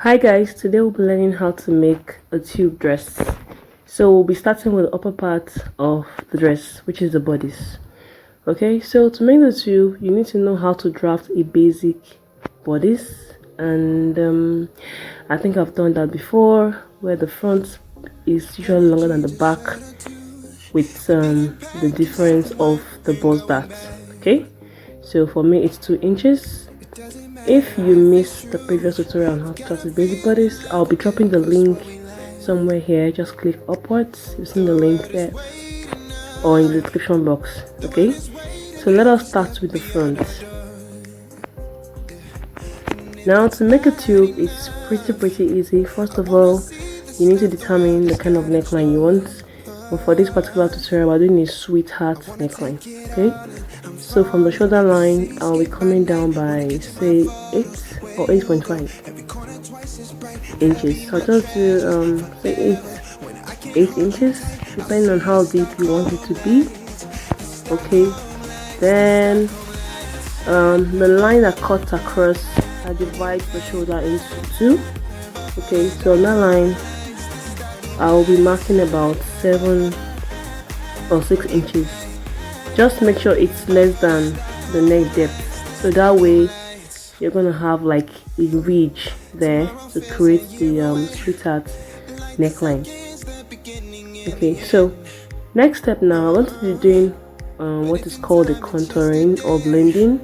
Hi guys, today we'll be learning how to make a tube dress. So we'll be starting with the upper part of the dress, which is the bodice. Okay, so to make the tube, you need to know how to draft a basic bodice, and I think I've done that before, where the front is usually longer than the back, with the difference of the bust dart. Okay, so for me it's 2 inches. If you missed the previous tutorial on how to draft the basic bodice, I'll be dropping the link somewhere here. Just click upwards, you've seen the link there or in the description box. Okay, so let us start with the front. Now to make a tube, it's pretty easy. First of all, you need to determine the kind of neckline you want. But for this particular tutorial, we're doing a sweetheart neckline. Okay, so from the shoulder line, I'll be coming down by say 8 or 8.5 inches. So I'll just do say 8 inches, depending on how deep you want it to be. Okay, then the line that cuts across, I divide the shoulder into 2. Okay, so on that line I will be marking about 7 or 6 inches. Just make sure it's less than the neck depth, so that way you're gonna have like a ridge there to create the sweetheart neckline. Okay, so next step now, I'm going to be doing what is called a contouring or blending.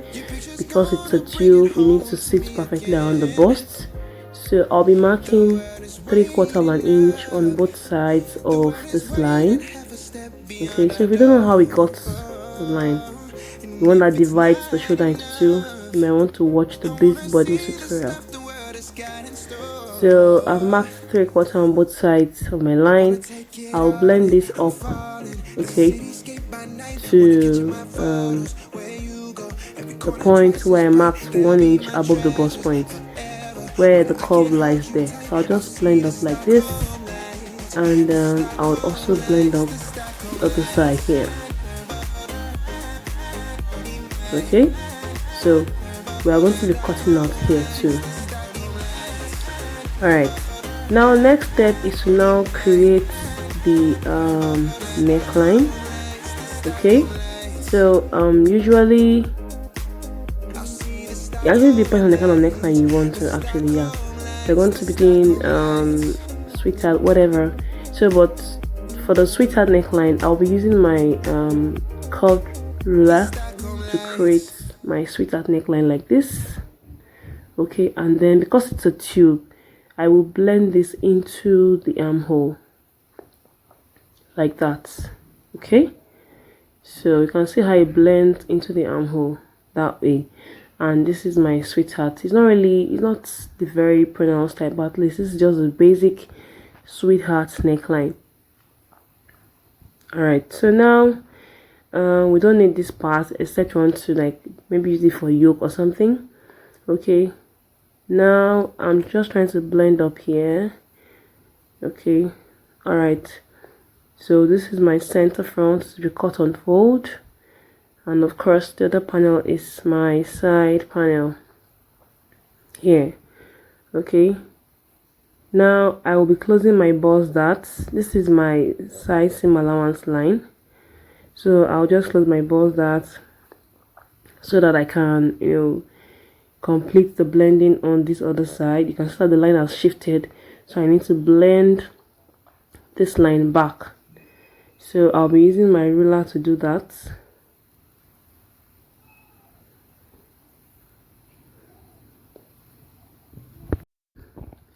Because it's a tube, you need to sit perfectly around the bust. So I'll be marking 3/4 of an inch on both sides of this line. Okay, so if you don't know how we got the line, the one that divides the shoulder into 2, you may want to watch the basic body tutorial. So I've marked 3/4 on both sides of my line. I'll blend this up, okay, to the point where I marked 1 inch above the bust point, where the curve lies there. So I'll just blend up like this, and I'll also blend up the other side here. Okay, so we are going to be cutting out here too. Alright, now next step is to now create the neckline. Okay, so usually it actually depends on the kind of neckline you want to actually, yeah. They're going to be doing sweetheart, whatever. So, but for the sweetheart neckline, I'll be using my curved ruler to create my sweetheart neckline like this. Okay, and then because it's a tube, I will blend this into the armhole like that. Okay, so you can see how it blends into the armhole that way. And this is my sweetheart. It's not the very pronounced type, but at least this is just a basic sweetheart neckline. Alright, so now we don't need this part except you want to like maybe use it for yoke or something. Okay, now I'm just trying to blend up here. Okay, alright, so this is my center front to be cut on fold. And of course the other panel is my side panel here. Okay, now I will be closing my bust darts. This is my side seam allowance line, so I'll just close my bust darts so that I can, you know, complete the blending on this other side. You can see that the line has shifted, so I need to blend this line back. So I'll be using my ruler to do that.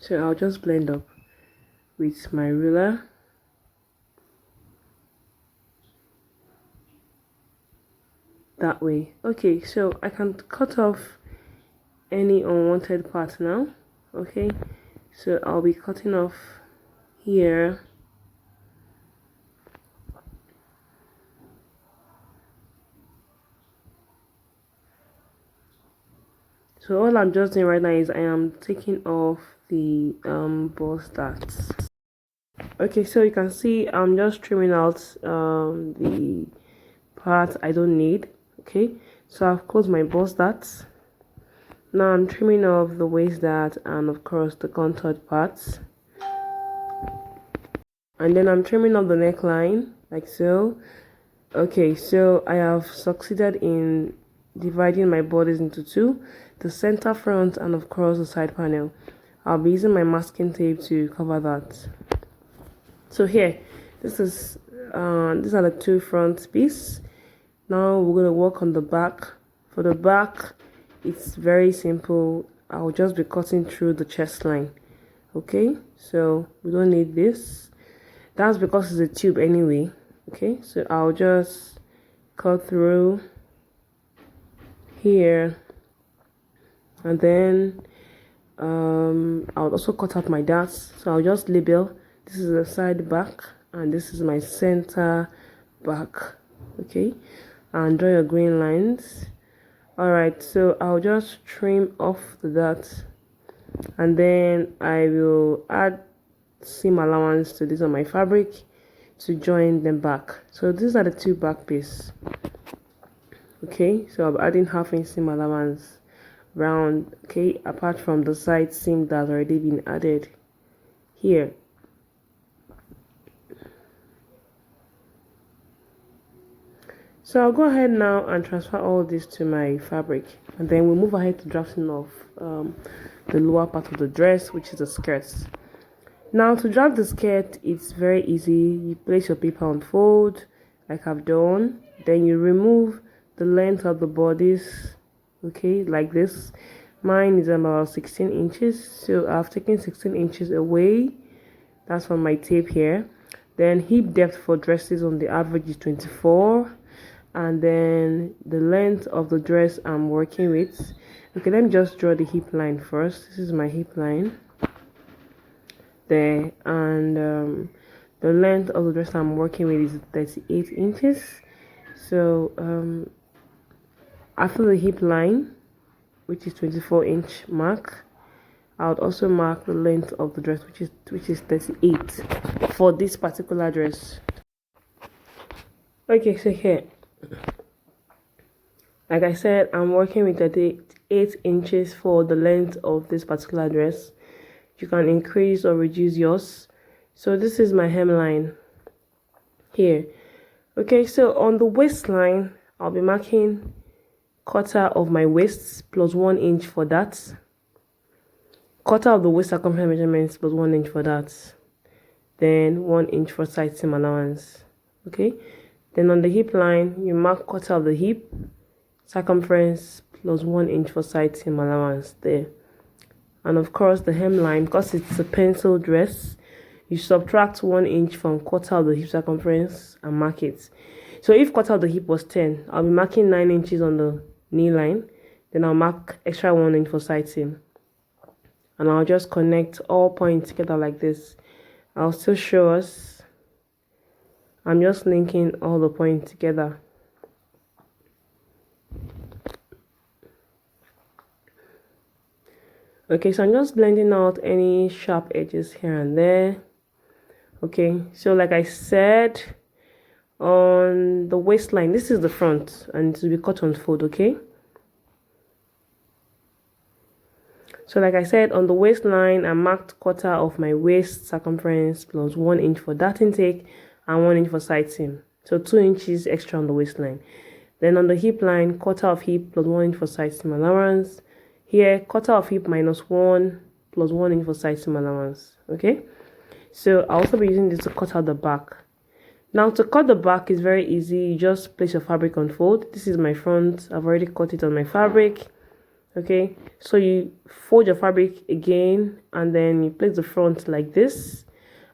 So I'll just blend up with my ruler. That way. Okay, so I can cut off any unwanted part now. Okay, so I'll be cutting off here. So all I'm just doing right now is I am taking off the bust darts. Okay, so you can see I'm just trimming out the part I don't need. Okay, so I've closed my bust darts. now I'm trimming off the waist dart and of course the contoured parts, and then I'm trimming off the neckline like so. Okay, so I have succeeded in dividing my bodice into two, the center front and of course the side panel. I'll be using my masking tape to cover that. So here, these are the two front pieces. Now we're going to work on the back. For the back, it's very simple. I'll just be cutting through the chest line. Okay, so we don't need this. That's because it's a tube anyway. Okay, so I'll just cut through here, and then I'll also cut out my darts. So I'll just label, this is the side back and this is my center back. Okay, and draw your green lines. All right, so I'll just trim off the darts, and then I will add seam allowance to this on my fabric to join them back. So these are the two back pieces. Okay, so I'm adding half-inch seam allowance round, okay, apart from the side seam that's already been added here. So I'll go ahead now and transfer all this to my fabric, and then we'll move ahead to drafting of the lower part of the dress, which is the skirts. Now to draft the skirt, it's very easy. You place your paper on fold like I've done, then you remove the length of the bodice, okay, like this. Mine is about 16 inches, so I've taken 16 inches away. That's from my tape here. Then hip depth for dresses on the average is 24, and then the length of the dress I'm working with. Okay, let me just draw the hip line first. This is my hip line there, and the length of the dress I'm working with is 38 inches. So after the hip line, which is 24-inch mark, I would also mark the length of the dress, which is 38 for this particular dress. Okay, so here, like I said, I'm working with 38 inches for the length of this particular dress. You can increase or reduce yours. So this is my hemline here. Okay, so on the waistline, I'll be marking quarter of my waist plus 1 inch for that. Quarter of the waist circumference measurements plus 1 inch for that. Then 1 inch for side seam allowance. Okay, then on the hip line, you mark quarter of the hip circumference plus 1 inch for side seam allowance there. And of course the hemline, because it's a pencil dress, you subtract 1 inch from quarter of the hip circumference and mark it. So if quarter of the hip was 10, I'll be marking 9 inches on the knee line. Then I'll mark extra 1 inch for side seam, and I'll just connect all points together like this. I'll still show us. I'm just linking all the points together. Okay, so I'm just blending out any sharp edges here and there. Okay, so like I said, on the waistline, this is the front and it will be cut on fold. Okay, so like I said, on the waistline, I marked quarter of my waist circumference plus 1 inch for dart intake and 1 inch for side seam, so 2 inches extra on the waistline. Then on the hip line, quarter of hip plus 1 inch for side seam allowance. Here, quarter of hip minus 1 plus 1 inch for side seam allowance. Okay, so I'll also be using this to cut out the back. Now to cut the back is very easy. You just place your fabric on fold. This is my front. I've already cut it on my fabric. Okay, so you fold your fabric again, and then you place the front like this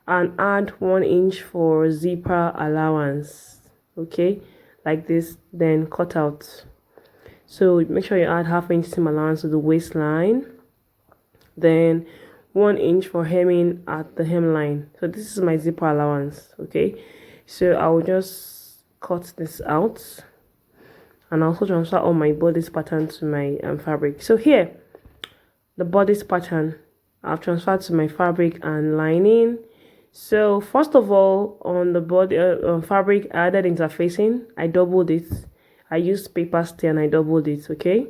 and add 1 inch for zipper allowance. Okay, like this, then cut out. So make sure you add ½ inch seam allowance to the waistline, then 1 inch for hemming at the hemline. So this is my zipper allowance. Okay, so I will just cut this out, and also transfer all my bodice pattern to my fabric. So here, the bodice pattern I've transferred to my fabric and lining. So first of all, on the body fabric, I added interfacing. I doubled it. I used paper stay and I doubled it. Okay,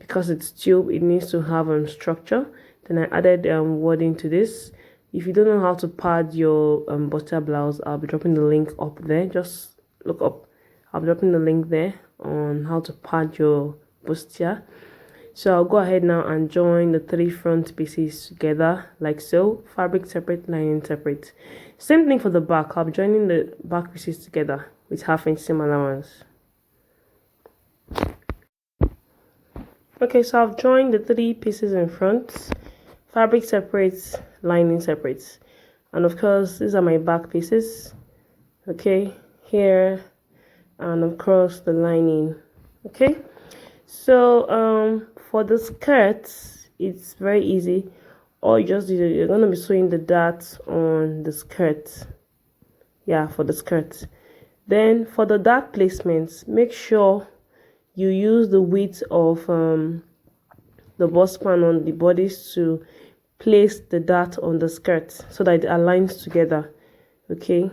because it's tube, it needs to have structure. Then I added wording to this. If you don't know how to pad your bustier blouse, I'll be dropping the link up there. Just look up. I'll be dropping the link there on how to pad your bustier. So I'll go ahead now and join the 3 front pieces together like so. Fabric separate, lining separate. Same thing for the back. I'll be joining the back pieces together with 1/2 inch seam allowance. Okay, so I've joined the 3 pieces in front. Fabric separate, lining separate. And of course, these are my back pieces. Okay, here, and of course the lining. Okay, so for the skirts, it's very easy. All you just do, you're going to be sewing the dart on the skirt. Yeah, for the skirt. Then for the dart placements, make sure you use the width of the bust span on the bodice to place the dart on the skirt so that it aligns together. Okay,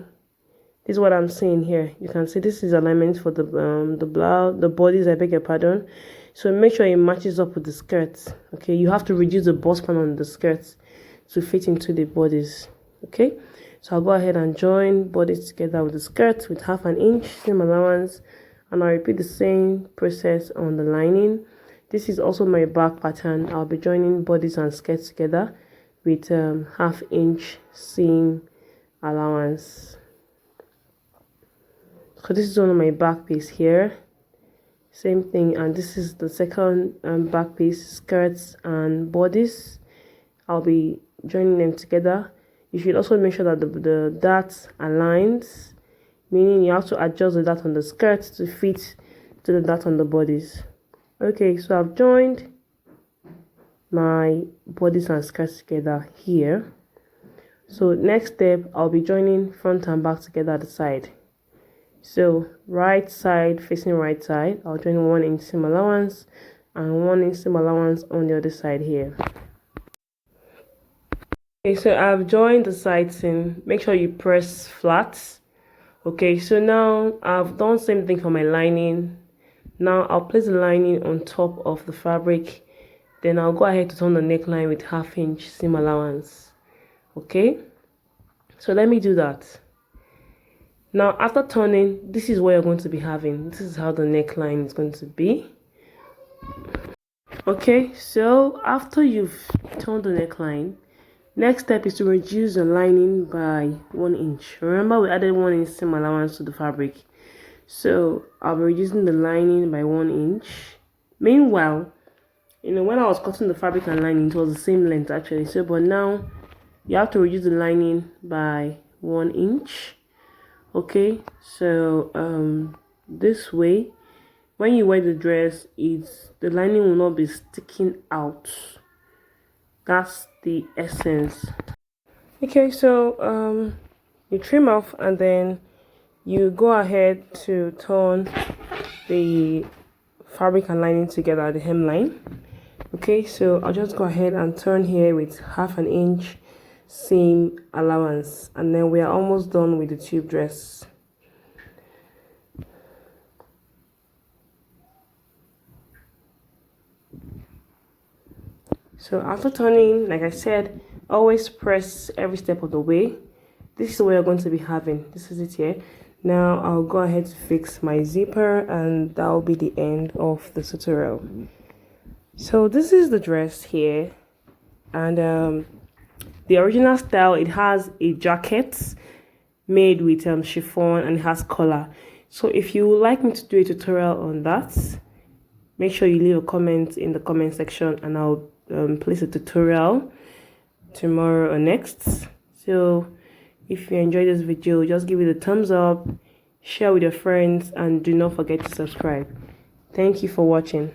this is what I'm saying here. You can see this is alignment for the blouse, the bodice, I beg your pardon. So make sure it matches up with the skirt. Okay, you have to reduce the bust span on the skirt to fit into the bodice. Okay, so I'll go ahead and join bodice together with the skirt with 1/2 inch seam allowance, and I'll repeat the same process on the lining. This is also my back pattern. I'll be joining bodice and skirt together with 1/2 inch seam allowance. So this is one of my back piece here. Same thing, and this is the second back piece, skirts and bodice. I'll be joining them together. You should also make sure that the dart aligns, meaning you have to adjust the dart on the skirt to fit to the dart on the bodice. Okay, so I've joined my bodice and skirts together here. So next step, I'll be joining front and back together at the side. So right side facing right side, I'll join 1 inch seam allowance and 1 inch seam allowance on the other side here. Okay, so I've joined the side seam. Make sure you press flat. Okay, so now I've done same thing for my lining. Now I'll place the lining on top of the fabric. Then I'll go ahead to turn the neckline with 1/2 inch seam allowance. Okay, so let me do that. Now after turning, this is what you're going to be having. This is how the neckline is going to be. Okay, so after you've turned the neckline, next step is to reduce the lining by 1 inch. Remember, we added 1 inch seam allowance to the fabric. So I'll be reducing the lining by 1 inch. Meanwhile, when I was cutting the fabric and lining, it was the same length actually. So, but now you have to reduce the lining by 1 inch. Okay, so this way, when you wear the dress, the lining will not be sticking out. That's the essence. Okay, so you trim off and then you go ahead to turn the fabric and lining together at the hemline. Okay, so I'll just go ahead and turn here with 1/2 inch seam allowance, and then we are almost done with the tube dress. So after turning, like I said, always press every step of the way. This is what you're going to be having. This is it here. Now I'll go ahead to fix my zipper, and that will be the end of the tutorial. So this is the dress here, and the original style, it has a jacket made with chiffon and it has collar. So if you would like me to do a tutorial on that, make sure you leave a comment in the comment section, and I'll place a tutorial tomorrow or next. So if you enjoyed this video, just give it a thumbs up, share with your friends, and do not forget to subscribe. Thank you for watching.